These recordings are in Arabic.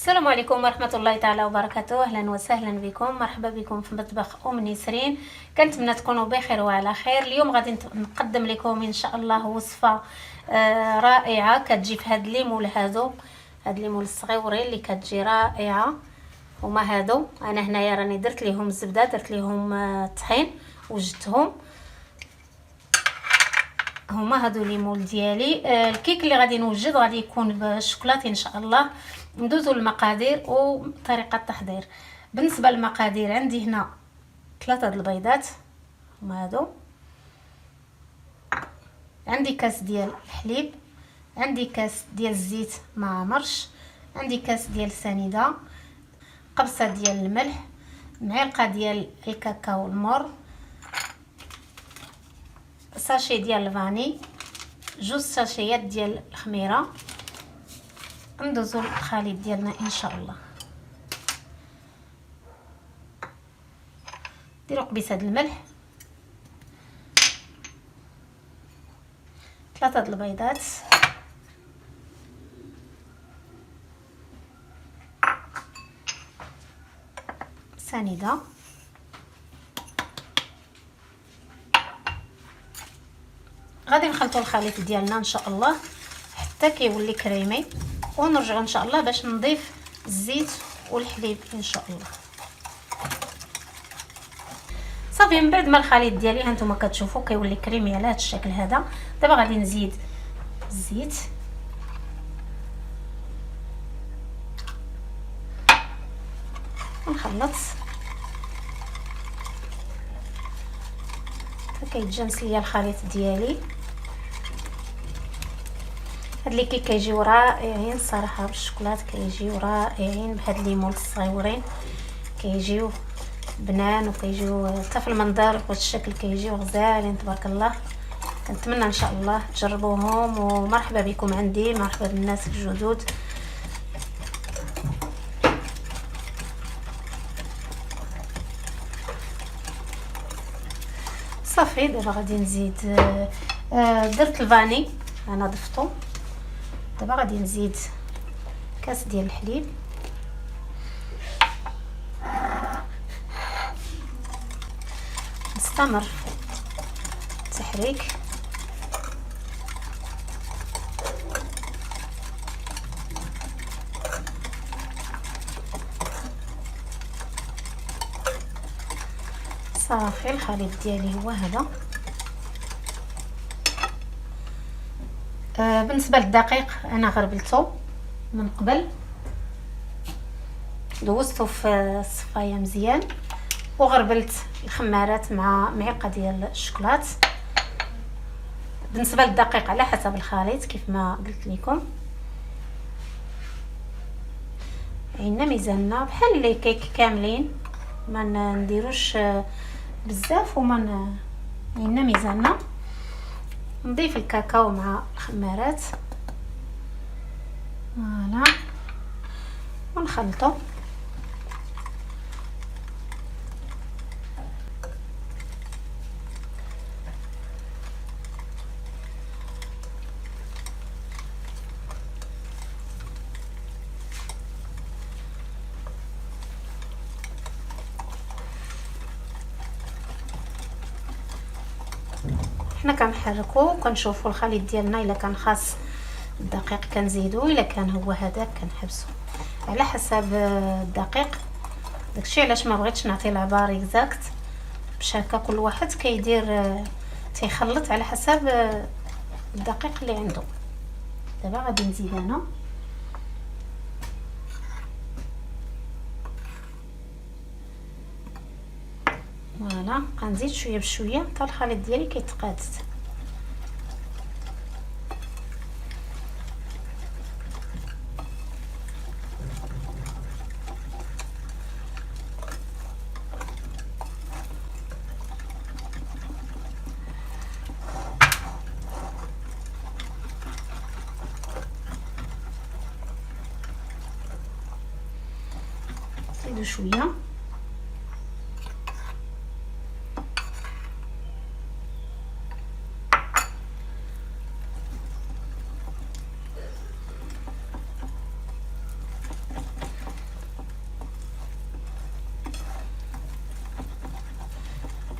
السلام عليكم ورحمة الله تعالى وبركاته. أهلا وسهلا بكم، مرحبا بكم في مطبخ أم نسرين. كنتمنى تكونوا بخير وعلى خير. اليوم غادي نقدم لكم إن شاء الله وصفة رائعة كتجي في هاد الليمون هادو، هاد الليمون الصغيورين اللي كتجي رائعة. هما هادو أنا هنايا راني درت ليهم الزبدة، درت ليهم الطحين وجدتهم. هما هادو الليمون ديالي. الكيك اللي غادي نوجد غادي يكون بالشوكولاتة ان شاء الله. ندوزو المقادير وطريقه التحضير. بالنسبه للمقادير عندي هنا 3 البيضات هما هادو، عندي كاس ديال الحليب، عندي كاس ديال الزيت مع مرش، عندي كاس ديال سنيده، قبصه ديال الملح، معلقه ديال الكاكاو المر، ساشي ديال الفاني، جوج ساشيات ديال الخميره. ندوزو الخليط ديالنا ان شاء الله. ديروا قبيصه الملح، 3 البيضات، سنيده، غادي نخلطوا الخليط ديالنا ان شاء الله حتى كيولي كريمي، ونرجعوا ان شاء الله باش نضيف الزيت والحليب ان شاء الله. صافي من بعد ما الخليط ديالي هانتوما كتشوفوا كيولي كريمي على هذا الشكل هذا. دابا غادي نزيد الزيت، ونخلط حتى كيتجانس ليا الخليط ديالي. هاد لي كيك كيجيو رائعين الصراحه بالشوكولات، كيجيو رائعين بهاد الليمون الصغيورين، كيجيو بنان وكيجيو حتى في المنظر وهاد الشكل كيجيو غزالين تبارك الله. كنتمنى ان شاء الله تجربوهم، ومرحبا بكم عندي، مرحبا بالناس الجدد. صافي دابا غادي نزيد درت الفاني انا ضفتو. دابا غادي نزيد كاس ديال الحليب، نستمر التحريك. صافي الخليط ديالي هو هذا. بالنسبه للدقيق انا غربلته من قبل، دوزته في الصفايه مزيان، وغربلت الخمارات مع معلقه ديال الشوكولات. بالنسبه للدقيق على حسب الخليط كيف ما قلت لكم. عندنا ميزاننا بحال لي كيك كاملين، ما نديروش بزاف وما عندنا ميزاننا. نضيف الكاكاو مع الخمارات فوالا ونخلطو. حنا كنحركو وكنشوفوا الخليط ديالنا، الا كان خاص الدقيق كنزيدو، الا كان هو هذاك كنحبسو على حسب الدقيق. داكشي علاش ما بغيتش نعطي العبار اكزاكت، باش هكا كل واحد كيدير تيخلط على حسب الدقيق اللي عنده. دابا غادي نزيد انا فوالا، غنزيد شويه بشويه حتى الخليط ديالي كيتقاد. زيدوا شويه.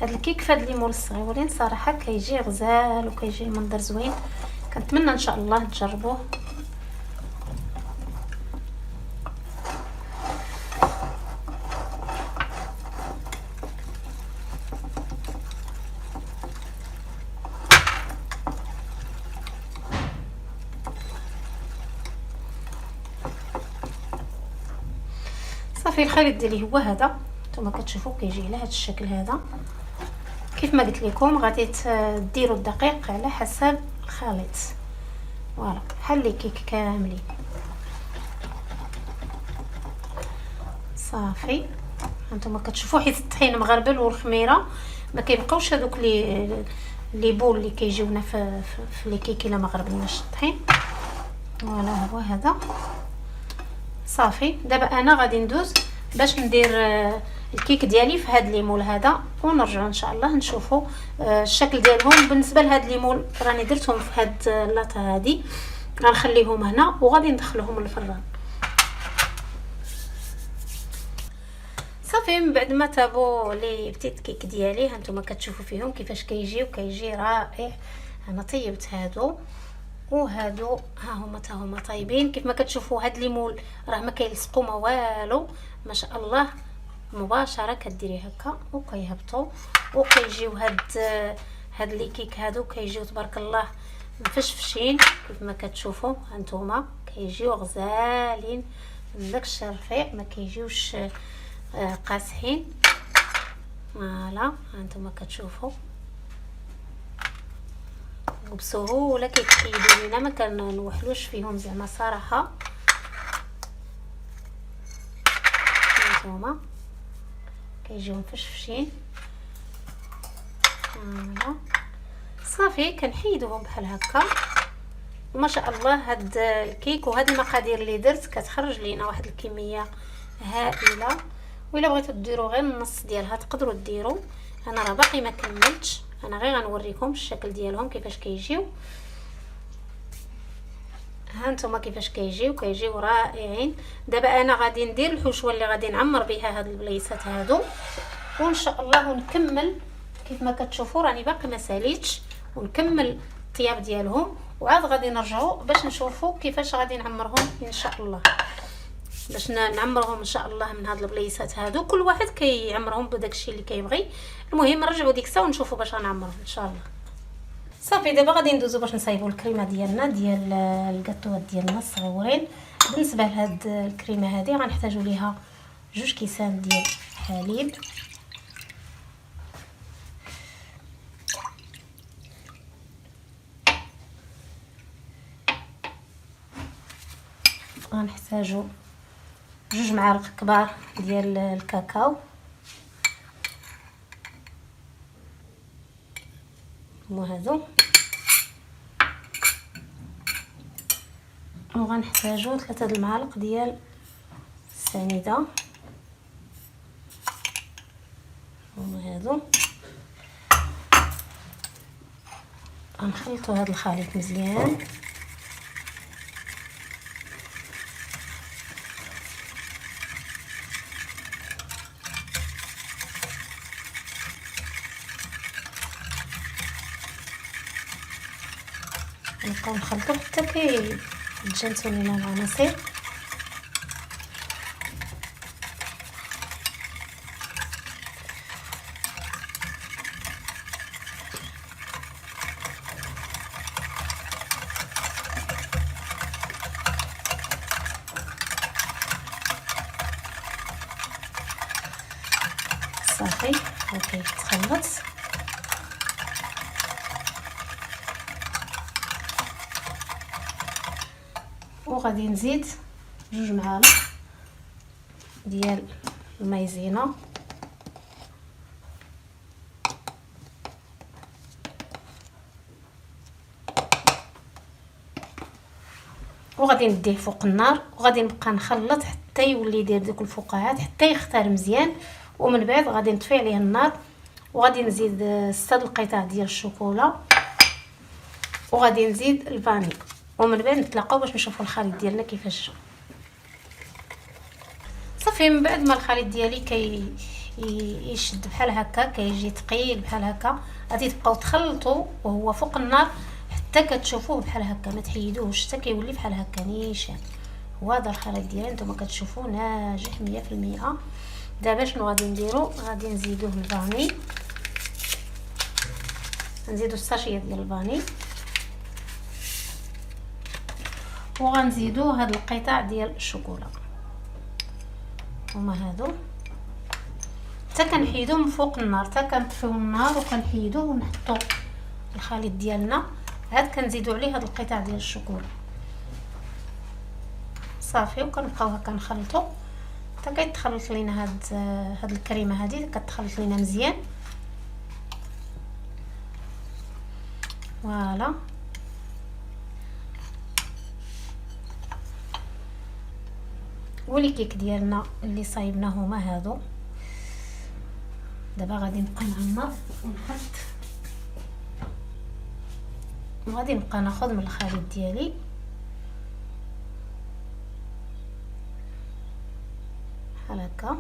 هذا الكيك فهاد الليمون الصغيورين صراحه كيجي غزال وكيجي منظر زوين. كنتمنى ان شاء الله تجربوه. صافي الخليط ديالي هو هذا، نتوما كتشوفوا كيجي على هذا الشكل هذا. كيف ما قلت لكم غادي ديروا الدقيق على حسب الخليط، فوالا بحال لي كيك كاملين. صافي هانتوما كتشوفوا حيت الطحين مغربل والخميره ما كيبقاوش هذوك لي بول اللي كيجيونا في لي كيك الا ما غربلناش الطحين. فوالا هو هذا. صافي دابا انا غادي ندوز باش ندير الكيك ديالي في هذا الليمون هذا، ونرجع ان شاء الله نشوفوا الشكل ديالهم. بالنسبه لهاد الليمون راني درتهم في هاد اللاطه هذه، غنخليهم هنا وغادي ندخلهم للفران. صافي من بعد ما تابوا لي بتيت كيك ديالي هانتوما كتشوفوا فيهم كيفاش كيجي رائع. انا طيبت هادو وهادو ها هما طيبين. كيف ما كتشوفوا هاد الليمون راه ما كيلصقوا ما والو، ما شاء الله مباشره كديري هكا وكيهبطوا وكيجيو هاد لي كيك هادو كيجيو تبارك الله مفشفشين. كيف ما كتشوفوا هانتوما كيجيو غزالين من داكشي الرفيع، ما كيجيوش قاصحين. فوالا هانتوما كتشوفوا وبسهوله كيتحيدوا لينا، ما كنوحلوش فيهم زعما صراحه. هانتوما كيجيو مفشفشين. فوالا صافي كنحيدوهم بحال هكا. وما شاء الله هاد الكيك وهاد المقادير اللي درت كتخرج لينا واحد الكميه هائله. وإلا بغيتو ديروا غير النص ديالها تقدروا ديروا. انا راه باقي ما كملتش، انا غير غنوريكم الشكل ديالهم كيفاش كيجيو. هانتوما كيفاش كيجيو رائعين. دابا انا غادي ندير الحشوه اللي غادي نعمر بها هاد البليصات هادو، وان شاء الله ونكمل. كيف ما كتشوفوا راني باقي ما ساليتش، ونكمل الطياب ديالهم وعاد غادي نرجعوا باش نشوفوا كيفاش غادي نعمرهم ان شاء الله، باش نعمرهم ان شاء الله من هاد البليصات هادو. كل واحد كيعمرهم بداكشي اللي كيبغي. المهم نرجعوا ديك الساعه ونشوفوا باش غنعمرهم ان شاء الله. صافي دابا غادي ندوزو باش نصايبوا الكريمه ديالنا ديال الكاطوات ديالنا الصغيورين. بالنسبه لهاد الكريمه هذه غنحتاجوا ليها 2 كيسان ديال الحليب، غنحتاجوا 2 معالق كبار ديال الكاكاو، وهذو وغنحتاجوا 3 المعالق ديال السنيده، وهذو غنخلطوا هذا الخليط مزيان. نبقاو نخلطو حتى كيتجانسوا لينا العناصر. صافي اوكي تخلط. وغادي نزيد 2 معالق ديال المايزينا، وغادي نديه فوق النار وغادي نبقى نخلط حتى يولي يدير دوك الفقاعات حتى يختار مزيان. ومن بعد غادي نطفي عليه النار وغادي نزيد 6 القطع ديال الشوكولا وغادي نزيد الفاني، ومن بعد نتلاقاو باش نشوفوا الخليط ديالنا كيفاش. صافي من بعد ما الخليط ديالي يشد بحال هكا، كيجي ثقيل بحال هكا. غادي تبقاو تخلطوا وهو فوق النار حتى كتشوفوه بحال هكا، ما تحيدوهش حتى كيولي بحال هكا نيشان. وهذا الخليط ديالي نتوما كتشوفوه ناجح 100%. دابا شنو غادي نديرو؟ غادي نزيدوه الفاني، نزيدو الساشيه ديال الفاني، وغنزيدو هاد القطع ديال الشوكولا. هما هادو حتى كنحيدوه من فوق النار، حتى كنطفيو النار وكنحيدوه ونحطو الخليط ديالنا. عاد كنزيدو عليه هاد القطع ديال الشوكولا صافي، وكنبقاو هكا نخلطو حتى كيتخلط لينا هاد الكريمه هادي، كتخلط لينا مزيان. فوالا والكيك ديالنا اللي صايبناه هما هادو. دابا غادي نبقى نعمر ونحط، وغادي نبقى ناخذ من الخليط ديالي بحال هكا،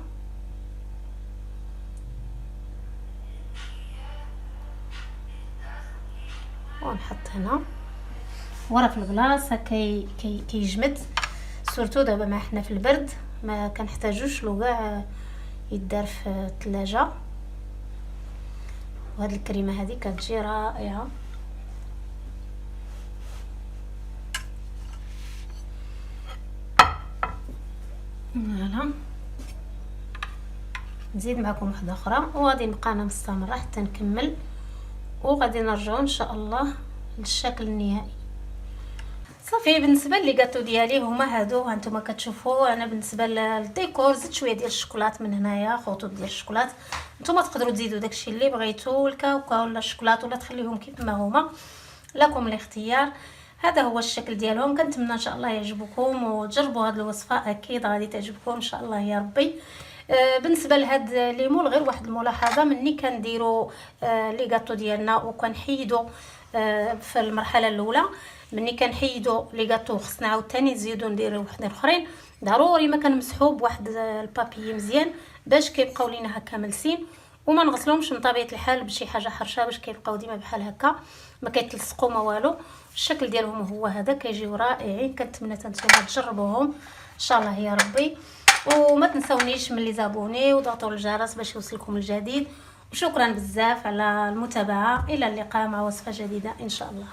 ونحط هنا ورا في البلاصه كيجمد. سورتو دابا ما حنا في البرد ما كنحتاجوش له كاع يدار في الثلاجه. وهاد الكريمه هذه كتجي رائعه. فوالا نزيد معكم واحده اخرى وغادي نبقى انا مستمره حتى نكمل، وغادي نرجعوا ان شاء الله للشكل النهائي. صافي بالنسبه لي غاتو ديالي هما هادو هانتوما كتشوفوا. انا بالنسبه للديكور زدت شويه ديال الشوكولات من هنايا، خطوط ديال الشوكولات. نتوما تقدروا تزيدوا داكشي اللي بغيتو، الكاوكاو ولا الشوكولات، ولا تخليهم كيف ما هما، لكم الاختيار. هذا هو الشكل ديالهم. كنتمنى ان شاء الله يعجبكم وتجربوا هذه الوصفه، اكيد غادي تعجبكم ان شاء الله يا ربي. بالنسبه لهاد ليمون غير واحد الملاحظه، مني كنديروا لي غاتو ديالنا وكنحيدوا في المرحله الاولى، مني كنحيدوا لي غاتو خصنا عاوتاني نزيدوا نديروا وحدين اخرين، ضروري ما كنمسحوا بواحد البابي مزيان باش كيبقاو لينا هكا ملسين، وما نغسلهمش من طبيعه الحال بشي حاجه حرشه باش كيبقاو ديما بحال هكا ما كيتلصقوا ما والو. الشكل ديالهم هو هذا، كيجيو رائعين. كنتمنى نتوما تجربوهم ان شاء الله يا ربي، وما تنسونيش من لي زابوني وضغطوا الجرس باش يوصلكم الجديد. وشكرا بزاف على المتابعه، الى اللقاء مع وصفه جديده ان شاء الله.